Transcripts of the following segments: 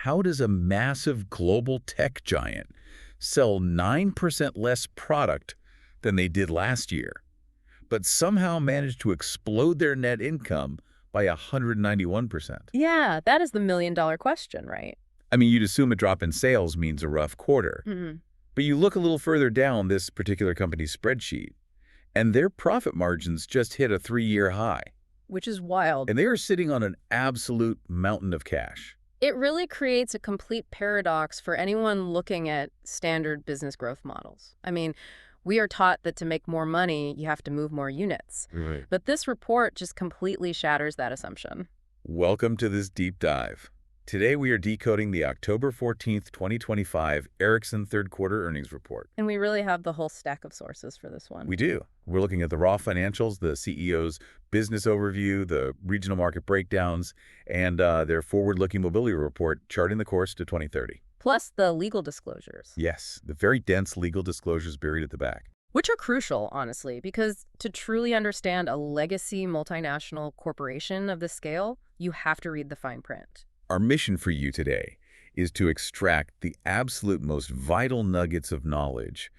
How does a massive global tech giant sell 9% less product than they did last year, but somehow manage to explode their net income by 191%? Yeah, that is the million-dollar question, right? I mean, you'd assume a drop in sales means a rough quarter. Hmm. But you look a little further down this particular company's spreadsheet, and their profit margins just hit a 3-year high. Which is wild. And they are sitting on an absolute mountain of cash. It really creates a complete paradox for anyone looking at standard business growth models. I mean, we are taught that to make more money, you have to move more units. Right. But this report just completely shatters that assumption. Welcome to this deep dive. Today we are decoding the October 14th, 2025 Ericsson third quarter earnings report. And we really have the whole stack of sources for this one. We do. We're looking at the raw financials, the CEO's business overview, the regional market breakdowns, and their forward-looking mobility report charting the course to 2030. Plus the legal disclosures. Yes, the very dense legal disclosures buried at the back. Which are crucial, honestly, because to truly understand a legacy multinational corporation of this scale, you have to read the fine print. Our mission for you today is to extract the absolute most vital nuggets of knowledge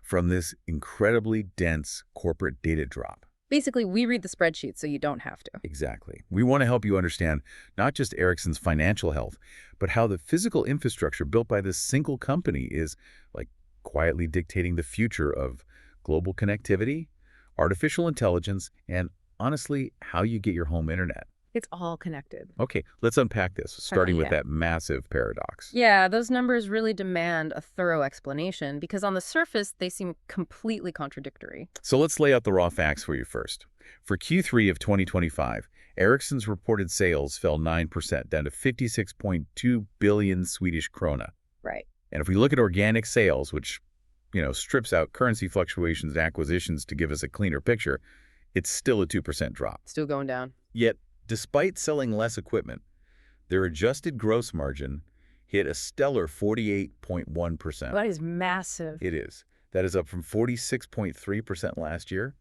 from this incredibly dense corporate data drop. Basically, we read the spreadsheet so you don't have to. Exactly. We want to help you understand not just Ericsson's financial health, but how the physical infrastructure built by this single company is like quietly dictating the future of global connectivity, artificial intelligence, and honestly, how you get your home internet. It's all connected. Okay, let's unpack this, starting with Yeah. that massive paradox. Yeah, those numbers really demand a thorough explanation because on the surface, they seem completely contradictory. So let's lay out the raw facts for you first. For Q3 of 2025, Ericsson's reported sales fell 9%, down to 56.2 billion Swedish krona. Right. And if we look at organic sales, which, strips out currency fluctuations and acquisitions to give us a cleaner picture, it's still a 2% drop. Still going down. Yet, despite selling less equipment, their adjusted gross margin hit a stellar 48.1%. That is massive. It is. That is up from 46.3% last year.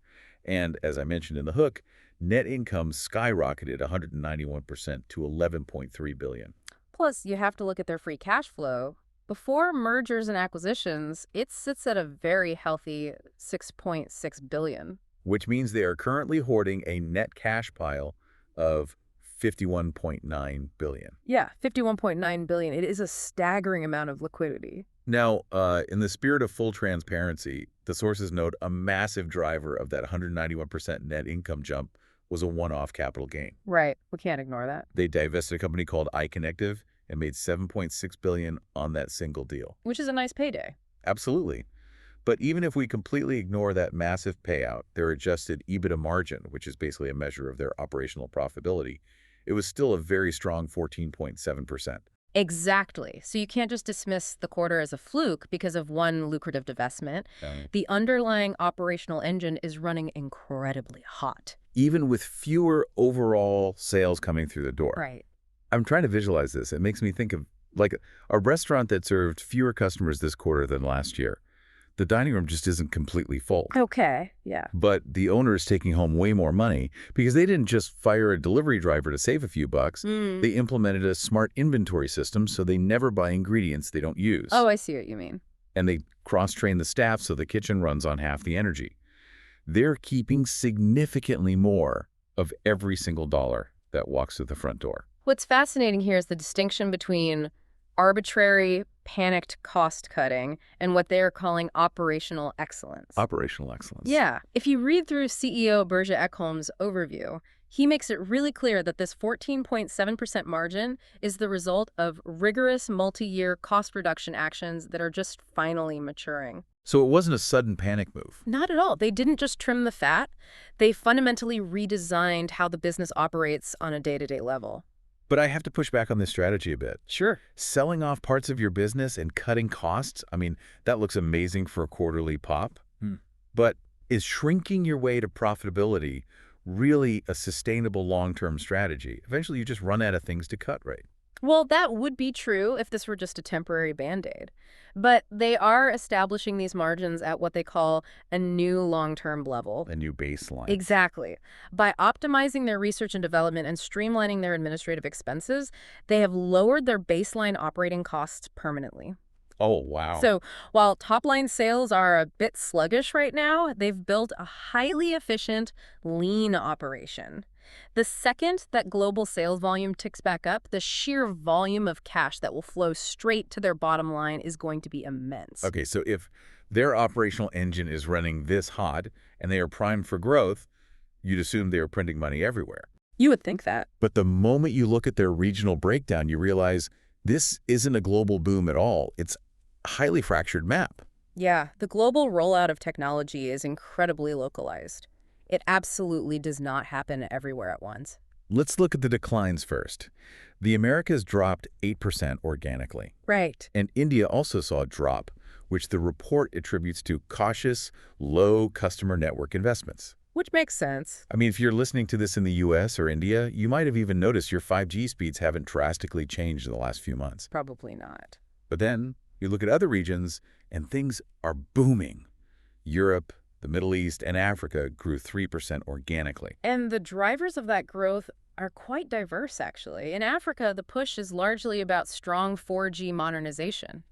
And as I mentioned in the hook, net income skyrocketed 191% to 11.3 billion. Plus, you have to look at their free cash flow. Before mergers and acquisitions, it sits at a very healthy 6.6 billion. Which means they are currently hoarding a net cash pile of 51.9 billion. Yeah, 51.9 billion. It is a staggering amount of liquidity. Now, in the spirit of full transparency, the sources note a massive driver of that 191% net income jump was a one-off capital gain. Right. We can't ignore that. They divested a company called iConnective and made 7.6 billion on that single deal. Which is a nice payday. Absolutely. But even if we completely ignore that massive payout, their adjusted EBITDA margin, which is basically a measure of their operational profitability, it was still a very strong 14.7%. Exactly. So you can't just dismiss the quarter as a fluke because of one lucrative divestment. Right. The underlying operational engine is running incredibly hot. Even with fewer overall sales coming through the door. Right. I'm trying to visualize this. It makes me think of like a restaurant that served fewer customers this quarter than last year. The dining room just isn't completely full. Okay, yeah. But the owner is taking home way more money because they didn't just fire a delivery driver to save a few bucks. They implemented a smart inventory system so they never buy ingredients they don't use. Oh, I see what you mean. And they cross-train the staff so the kitchen runs on half the energy. They're keeping significantly more of every single dollar that walks through the front door. What's fascinating here is the distinction between arbitrary, panicked cost-cutting and what they are calling operational excellence. Operational excellence. Yeah. If you read through CEO Berge Ekholm's overview, he makes it really clear that this 14.7% margin is the result of rigorous multi-year cost reduction actions that are just finally maturing. So it wasn't a sudden panic move. Not at all. They didn't just trim the fat. They fundamentally redesigned how the business operates on a day-to-day level. But I have to push back on this strategy a bit. Sure. Selling off parts of your business and cutting costs, I mean, that looks amazing for a quarterly pop. But is shrinking your way to profitability really a sustainable long-term strategy? Eventually, you just run out of things to cut, right? Well, that would be true if this were just a temporary Band-Aid. But they are establishing these margins at what they call a new long-term level. A new baseline. Exactly. By optimizing their research and development and streamlining their administrative expenses, they have lowered their baseline operating costs permanently. Oh, wow. So while top-line sales are a bit sluggish right now, they've built a highly efficient, lean operation. The second that global sales volume ticks back up, the sheer volume of cash that will flow straight to their bottom line is going to be immense. Okay, so if their operational engine is running this hot and they are primed for growth, you'd assume they are printing money everywhere. You would think that. But the moment you look at their regional breakdown, you realize this isn't a global boom at all. It's a highly fractured map. Yeah, the global rollout of technology is incredibly localized. It absolutely does not happen everywhere at once. Let's look at the declines first. The Americas dropped 8% organically, Right. and India also saw a drop, which the report attributes to cautious, low customer network investments. Which makes sense. I mean, if you're listening to this in the US or India, you might have even noticed your 5G speeds haven't drastically changed in the last few months. Probably not. But then you look at other regions, and things are booming. Europe, the Middle East, and Africa grew 3% organically. And the drivers of that growth are quite diverse, actually. In Africa, the push is largely about strong 4G modernization,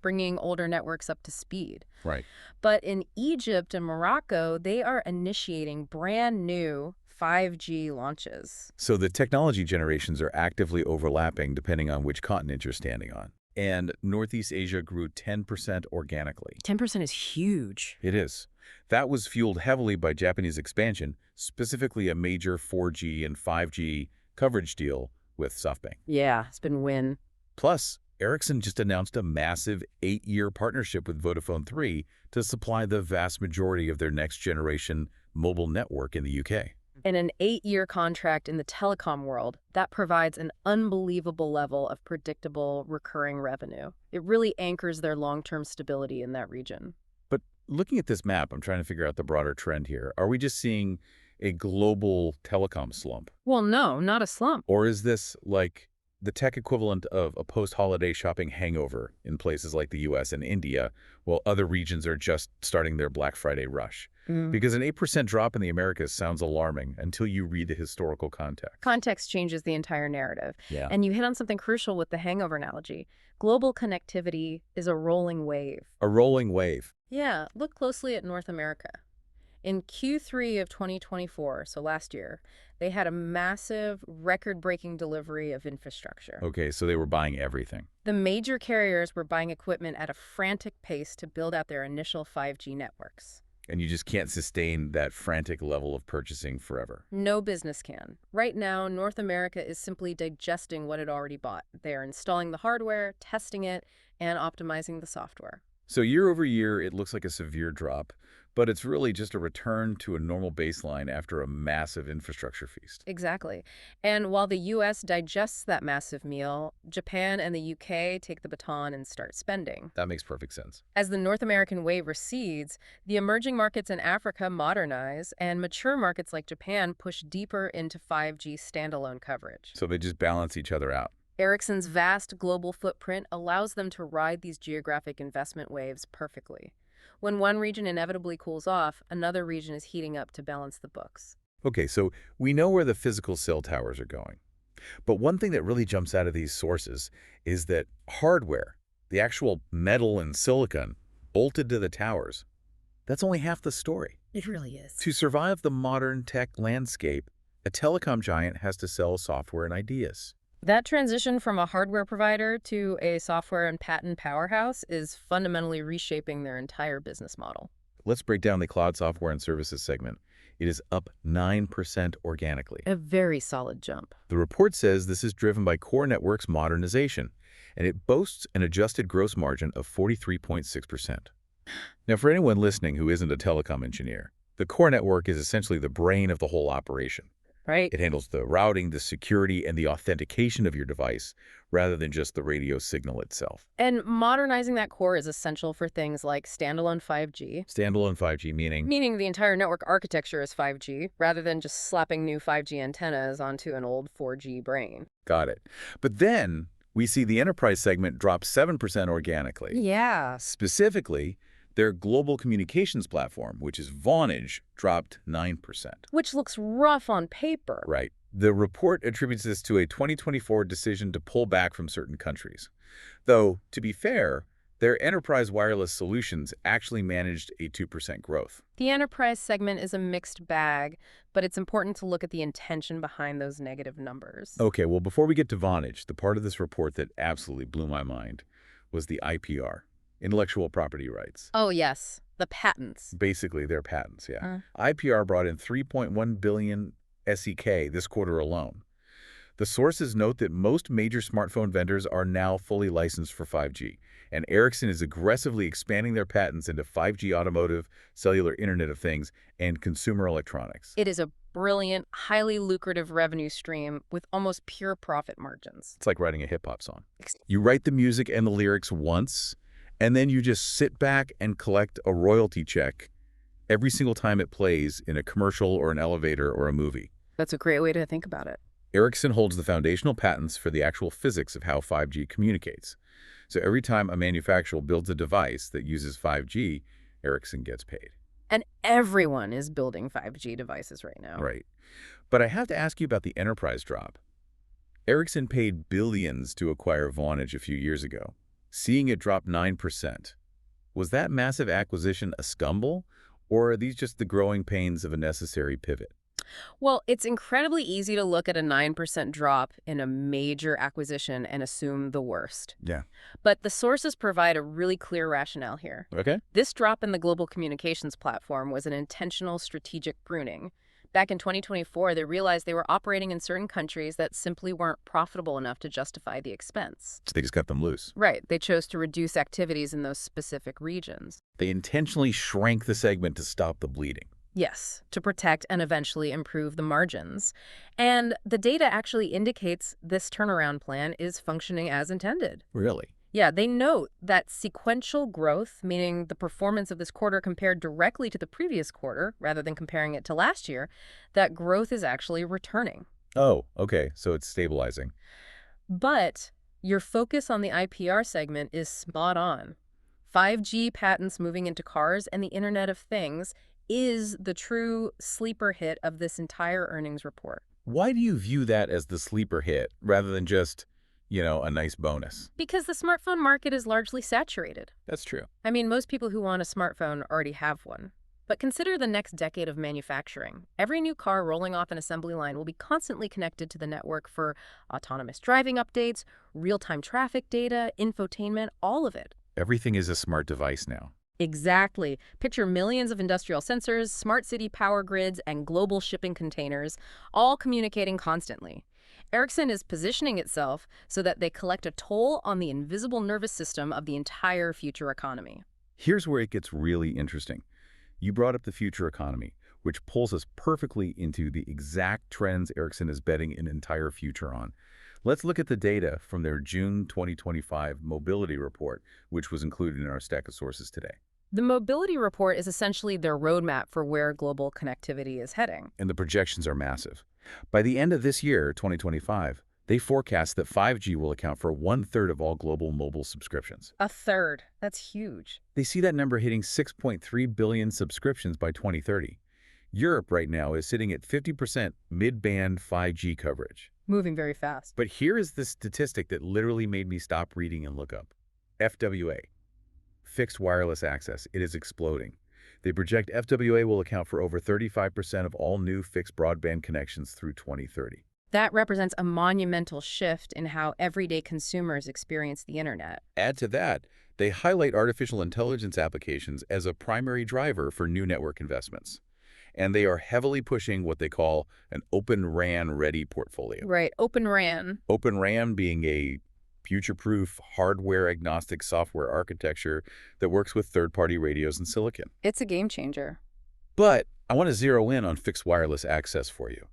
bringing older networks up to speed. Right. But in Egypt and Morocco, they are initiating brand new 5G launches. So the technology generations are actively overlapping depending on which continent you're standing on. And Northeast Asia grew 10% organically. 10% is huge. It is. That was fueled heavily by Japanese expansion, specifically a major 4G and 5G coverage deal with SoftBank. Yeah, it's been win. Plus, Ericsson just announced a massive 8-year partnership with Vodafone 3 to supply the vast majority of their next-generation mobile network in the UK. In an 8-year contract in the telecom world, that provides an unbelievable level of predictable, recurring revenue. It really anchors their long-term stability in that region. But looking at this map, I'm trying to figure out the broader trend here. Are we just seeing a global telecom slump? Well, no, not a slump. Or is this like the tech equivalent of a post-holiday shopping hangover in places like the US and India, while other regions are just starting their Black Friday rush? Because an 8% drop in the Americas sounds alarming until you read the historical context. Context changes the entire narrative. Yeah. And you hit on something crucial with the hangover analogy. Global connectivity is a rolling wave. A rolling wave. Yeah, look closely at North America. In Q3 of 2024, so last year, they had a massive, record-breaking delivery of infrastructure. Okay, so they were buying everything. The major carriers were buying equipment at a frantic pace to build out their initial 5G networks. And you just can't sustain that frantic level of purchasing forever. No business can. Right now, North America is simply digesting what it already bought. They are installing the hardware, testing it, and optimizing the software. So year over year, it looks like a severe drop, but it's really just a return to a normal baseline after a massive infrastructure feast. Exactly. And while the U.S. digests that massive meal, Japan and the U.K. take the baton and start spending. That makes perfect sense. As the North American wave recedes, the emerging markets in Africa modernize, and mature markets like Japan push deeper into 5G standalone coverage. So they just balance each other out. Ericsson's vast global footprint allows them to ride these geographic investment waves perfectly. When one region inevitably cools off, another region is heating up to balance the books. Okay, so we know where the physical cell towers are going. But one thing that really jumps out of these sources is that hardware, the actual metal and silicon, bolted to the towers, that's only half the story. It really is. To survive the modern tech landscape, a telecom giant has to sell software and ideas. That transition from a hardware provider to a software and patent powerhouse is fundamentally reshaping their entire business model. Let's break down the cloud software and services segment. It is up 9% organically. A very solid jump. The report says this is driven by Core Network's modernization, and it boasts an adjusted gross margin of 43.6%. Now, for anyone listening who isn't a telecom engineer, the Core Network is essentially the brain of the whole operation. Right. It handles the routing, the security, and the authentication of your device, rather than just the radio signal itself. And modernizing that core is essential for things like standalone 5G. Standalone 5G meaning? Meaning the entire network architecture is 5G, rather than just slapping new 5G antennas onto an old 4G brain. Got it. But then We see the enterprise segment drop 7% organically. Yeah. Specifically, their global communications platform, which is Vonage, dropped 9%. Which looks rough on paper. Right. The report attributes this to a 2024 decision to pull back from certain countries. Though, to be fair, their enterprise wireless solutions actually managed a 2% growth. The enterprise segment is a mixed bag, but it's important to look at the intention behind those negative numbers. Okay, well, before we get to Vonage, the part of this report that absolutely blew my mind was the IPR, intellectual property rights. Oh, yes. The patents. Basically, their patents, yeah. IPR brought in 3.1 billion SEK this quarter alone. The sources note that most major smartphone vendors are now fully licensed for 5G, and Ericsson is aggressively expanding their patents into 5G automotive, cellular Internet of Things, and consumer electronics. It is a brilliant, highly lucrative revenue stream with almost pure profit margins. It's like writing a hip-hop song. You write the music and the lyrics once, and then you just sit back and collect a royalty check every single time it plays in a commercial or an elevator or a movie. That's a great way to think about it. Ericsson holds the foundational patents for the actual physics of how 5G communicates. So every time a manufacturer builds a device that uses 5G, Ericsson gets paid. And everyone is building 5G devices right now. Right. But I have to ask you about the enterprise drop. Ericsson paid billions to acquire Vonage a few years ago. Seeing it drop 9%. Was that massive acquisition a scumble, or are these just the growing pains of a necessary pivot? Well, it's incredibly easy to look at a 9% drop in a major acquisition and assume the worst. Yeah. But the sources provide a really clear rationale here. Okay. This drop in the global communications platform was an intentional strategic pruning. Back in 2024, they realized they were operating in certain countries that simply weren't profitable enough to justify the expense. So they just cut them loose. Right. They chose to reduce activities in those specific regions. They intentionally shrank the segment to stop the bleeding. Yes, to protect and eventually improve the margins. And the data actually indicates this turnaround plan is functioning as intended. Really? Yeah, they note that sequential growth, meaning the performance of this quarter compared directly to the previous quarter, rather than comparing it to last year, that growth is actually returning. Oh, okay. So it's stabilizing. But your focus on the IPR segment is spot on. 5G patents moving into cars and the Internet of Things is the true sleeper hit of this entire earnings report. Why do you view that as the sleeper hit rather than just, a nice bonus? Because the smartphone market is largely saturated. That's true. I mean, most people who want a smartphone already have one. But consider the next decade of manufacturing. Every new car rolling off an assembly line will be constantly connected to the network for autonomous driving updates, real-time traffic data, infotainment, all of it. Everything is a smart device now. Exactly. Picture millions of industrial sensors, smart city power grids, and global shipping containers, all communicating constantly. Ericsson is positioning itself so that they collect a toll on the invisible nervous system of the entire future economy. Here's where it gets really interesting. You brought up the future economy, which pulls us perfectly into the exact trends Ericsson is betting an entire future on. Let's look at the data from their June 2025 mobility report, which was included in our stack of sources today. The mobility report is essentially their roadmap for where global connectivity is heading. And the projections are massive. By the end of this year, 2025, they forecast that 5G will account for 1/3 of all global mobile subscriptions. A third. That's huge. They see that number hitting 6.3 billion subscriptions by 2030. Europe right now is sitting at 50% mid-band 5G coverage. Moving very fast. But here is the statistic that literally made me stop reading and look up. FWA, fixed wireless access, it is exploding. They project FWA will account for over 35% of all new fixed broadband connections through 2030. That represents a monumental shift in how everyday consumers experience the internet. Add to that, they highlight artificial intelligence applications as a primary driver for new network investments. And they are heavily pushing what they call an Open RAN-ready portfolio. Right, Open RAN. Open RAN being a future-proof, hardware-agnostic software architecture that works with third-party radios and silicon. It's a game changer. But I want to zero in on fixed wireless access for you.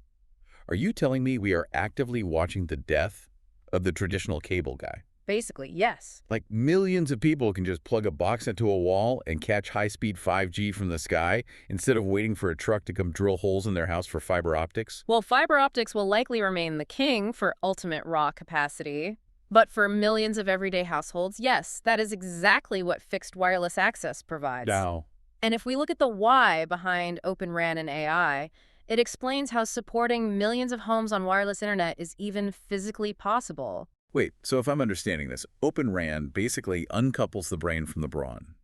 Are you telling me we are actively watching the death of the traditional cable guy? Basically, yes. Like millions of people can just plug a box into a wall and catch high-speed 5G from the sky instead of waiting for a truck to come drill holes in their house for fiber optics? Well, fiber optics will likely remain the king for ultimate raw capacity. But for millions of everyday households, yes, that is exactly what fixed wireless access provides. Now, And if we look at the why behind Open RAN and AI, it explains how supporting millions of homes on wireless internet is even physically possible. wait, so if I'm understanding this, Open RAN basically uncouples the brain from the brawn.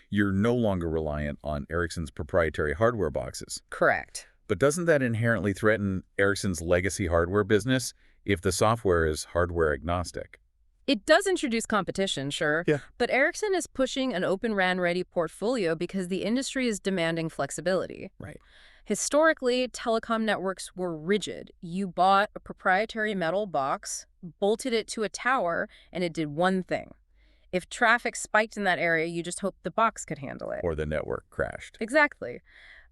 You're no longer reliant on Ericsson's proprietary hardware boxes. Correct. But doesn't that inherently threaten Ericsson's legacy hardware business if the software is hardware agnostic? It does introduce competition, sure, Yeah. but Ericsson is pushing an Open RAN-ready portfolio because the industry is demanding flexibility. Right. Historically, telecom networks were rigid. You bought a proprietary metal box, bolted it to a tower, and it did one thing. If traffic spiked in that area, you just hoped the box could handle it. Or the network crashed. Exactly.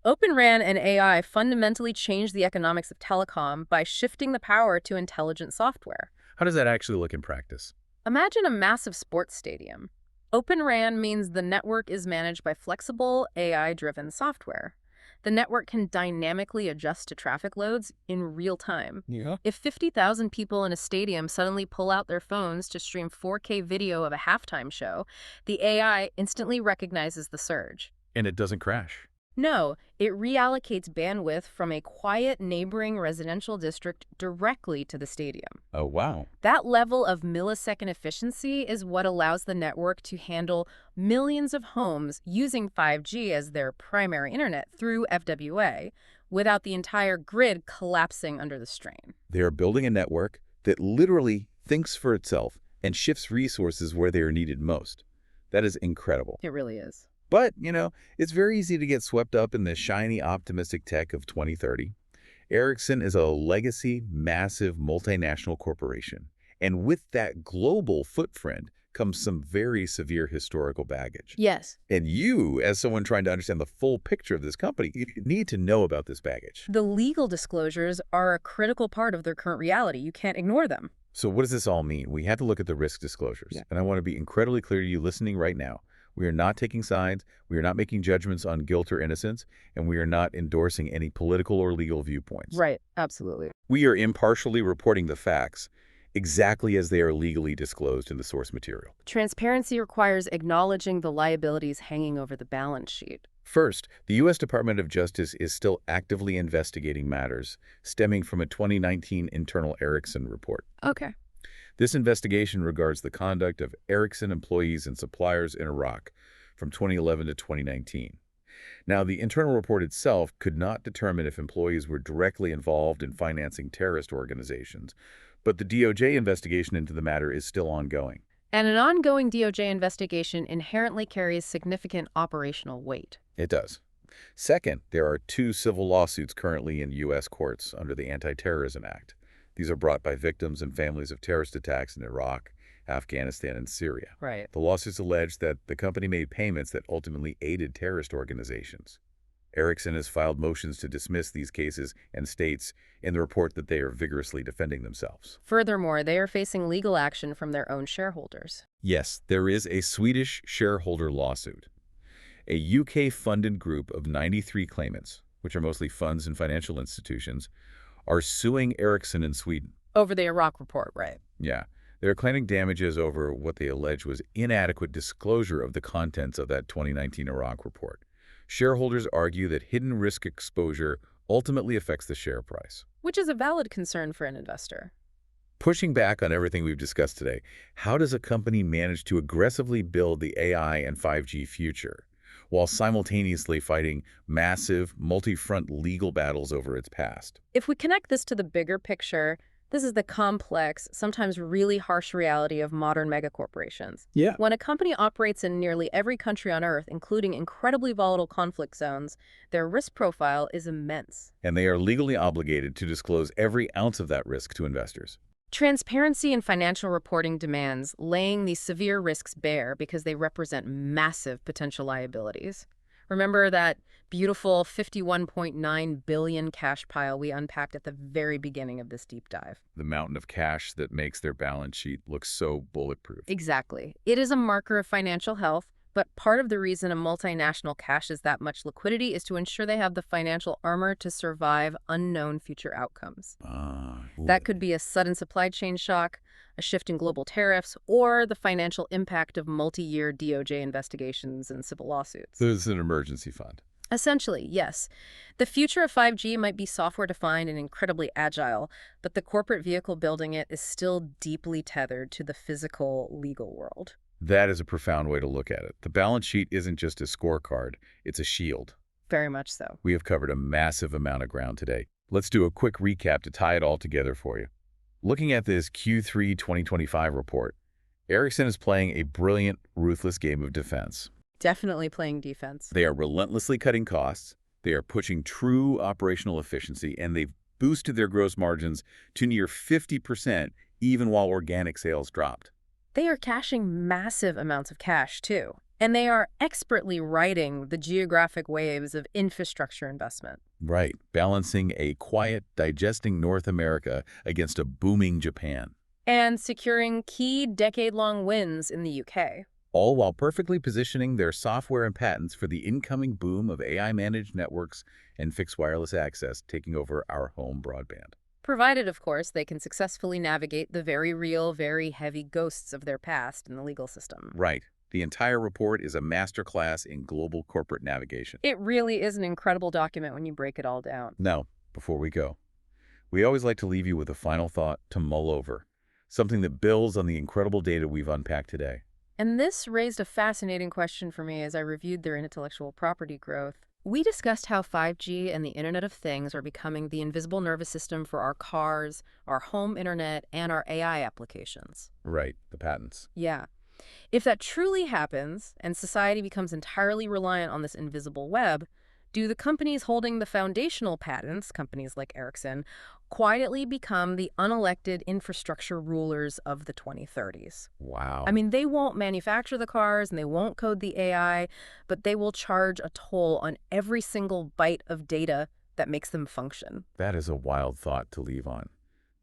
Open RAN and AI fundamentally changed the economics of telecom by shifting the power to intelligent software. How does that actually look in practice? Imagine a massive sports stadium. Open RAN means the network is managed by flexible, AI-driven software. The network can dynamically adjust to traffic loads in real time. Yeah. If 50,000 people in a stadium suddenly pull out their phones to stream 4K video of a halftime show, the AI instantly recognizes the surge. And it doesn't crash. No, it reallocates bandwidth from a quiet neighboring residential district directly to the stadium. Oh, wow. That level of millisecond efficiency is what allows the network to handle millions of homes using 5G as their primary internet through FWA without the entire grid collapsing under the strain. They are building a network that literally thinks for itself and shifts resources where they are needed most. That is incredible. It really is. But, it's very easy to get swept up in the shiny, optimistic tech of 2030. Ericsson is a legacy, massive, multinational corporation. And with that global footprint comes some very severe historical baggage. Yes. And you, as someone trying to understand the full picture of this company, you need to know about this baggage. The legal disclosures are a critical part of their current reality. You can't ignore them. So what does this all mean? We have to look at the risk disclosures. Yeah. And I want to be incredibly clear to you listening right now. We are not taking sides, we are not making judgments on guilt or innocence, and we are not endorsing any political or legal viewpoints. Right. Absolutely. We are impartially reporting the facts exactly as they are legally disclosed in the source material. Transparency requires acknowledging the liabilities hanging over the balance sheet. First, the U.S. Department of Justice is still actively investigating matters stemming from a 2019 internal Ericsson report. Okay. This investigation regards the conduct of Ericsson employees and suppliers in Iraq from 2011 to 2019. Now, the internal report itself could not determine if employees were directly involved in financing terrorist organizations, but the DOJ investigation into the matter is still ongoing. And an ongoing DOJ investigation inherently carries significant operational weight. It does. Second, there are 2 civil lawsuits currently in U.S. courts under the Anti-Terrorism Act. These are brought by victims and families of terrorist attacks in Iraq, Afghanistan, and Syria. Right. The lawsuits allege that the company made payments that ultimately aided terrorist organizations. Ericsson has filed motions to dismiss these cases and states in the report that they are vigorously defending themselves. Furthermore, they are facing legal action from their own shareholders. Yes, there is a Swedish shareholder lawsuit. A UK-funded group of 93 claimants, which are mostly funds and financial institutions, are suing Ericsson in Sweden. Over the Iraq report, right? Yeah. They're claiming damages over what they allege was inadequate disclosure of the contents of that 2019 Iraq report. Shareholders argue that hidden risk exposure ultimately affects the share price. Which is a valid concern for an investor. Pushing back on everything we've discussed today, how does a company manage to aggressively build the AI and 5G future while simultaneously fighting massive, multi-front legal battles over its past? If we connect this to the bigger picture, this is the complex, sometimes really harsh reality of modern megacorporations. Yeah. When a company operates in nearly every country on Earth, including incredibly volatile conflict zones, their risk profile is immense. And they are legally obligated to disclose every ounce of that risk to investors. Transparency in financial reporting demands laying these severe risks bare because they represent massive potential liabilities. Remember that beautiful $51.9 billion cash pile we unpacked at the very beginning of this deep dive? The mountain of cash that makes their balance sheet look so bulletproof. Exactly. It is a marker of financial health, But part of the reason a multinational caches that much liquidity is to ensure they have the financial armor to survive unknown future outcomes. Ooh, That could be a sudden supply chain shock, a shift in global tariffs, or the financial impact of multi-year DOJ investigations and civil lawsuits. there's an emergency fund. Essentially, yes. The future of 5G might be software-defined and incredibly agile, but the corporate vehicle building it is still deeply tethered to the physical, legal world. That is a profound way to look at it. The balance sheet isn't just a scorecard, it's a shield. Very much so. We have covered a massive amount of ground today. Let's do a quick recap to tie it all together for you. Looking at this Q3 2025 report, Ericsson is playing a brilliant, ruthless game of defense. Definitely playing defense. They are relentlessly cutting costs, they are pushing true operational efficiency, and they've boosted their gross margins to near 50% even while organic sales dropped. They are cashing massive amounts of cash, too. And they are expertly riding the geographic waves of infrastructure investment. Right, balancing a quiet, digesting North America against a booming Japan, And securing key decade-long wins in the UK. all while perfectly positioning their software and patents for the incoming boom of AI-managed networks and fixed wireless access taking over our home broadband. Provided, of course, they can successfully navigate the very real, very heavy ghosts of their past in the legal system. Right. The entire report is a masterclass in global corporate navigation. It really is an incredible document when you break it all down. Now, before we go, we always like to leave you with a final thought to mull over, something that builds on the incredible data we've unpacked today. And this raised a fascinating question for me as I reviewed their intellectual property growth. We discussed how 5G and the Internet of Things are becoming the invisible nervous system for our cars, our home internet, and our AI applications. Right, the patents. Yeah. If that truly happens, and society becomes entirely reliant on this invisible web, do the companies holding the foundational patents, companies like Ericsson, quietly become the unelected infrastructure rulers of the 2030s? Wow. I mean, they won't manufacture the cars and they won't code the AI, but they will charge a toll on every single byte of data that makes them function. That is a wild thought to leave on.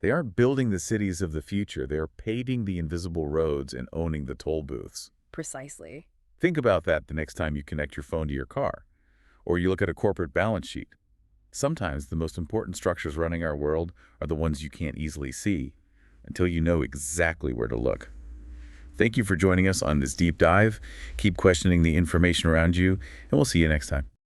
They aren't building the cities of the future. They're paving the invisible roads and owning the toll booths. Precisely. Think about that the next time you connect your phone to your car, or you look at a corporate balance sheet. Sometimes the most important structures running our world are the ones you can't easily see until you know exactly where to look. Thank you for joining us on this deep dive. Keep questioning the information around you, and we'll see you next time.